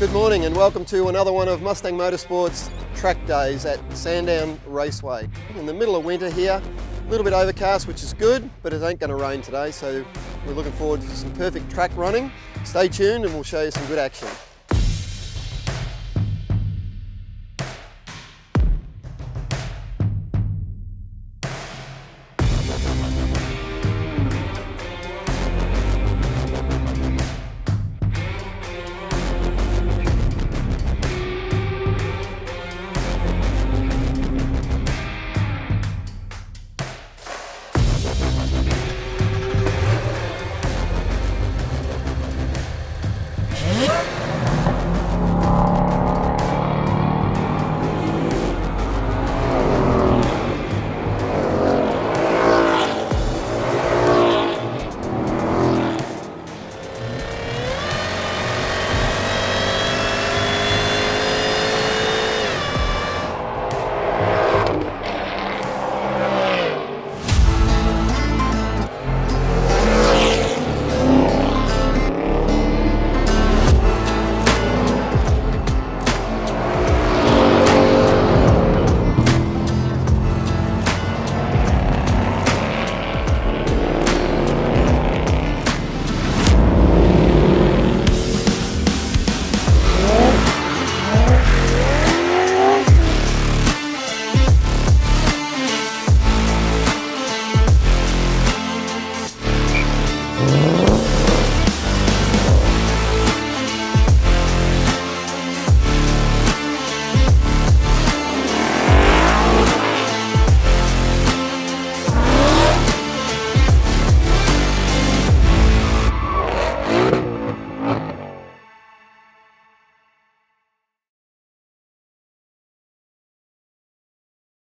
Good morning and welcome to another one of Mustang Motorsport's track days at Sandown Raceway. In the middle of winter here, a little bit overcast, which is good, but it ain't going to rain today, so we're looking forward to some perfect track running. Stay tuned and we'll show you some good action.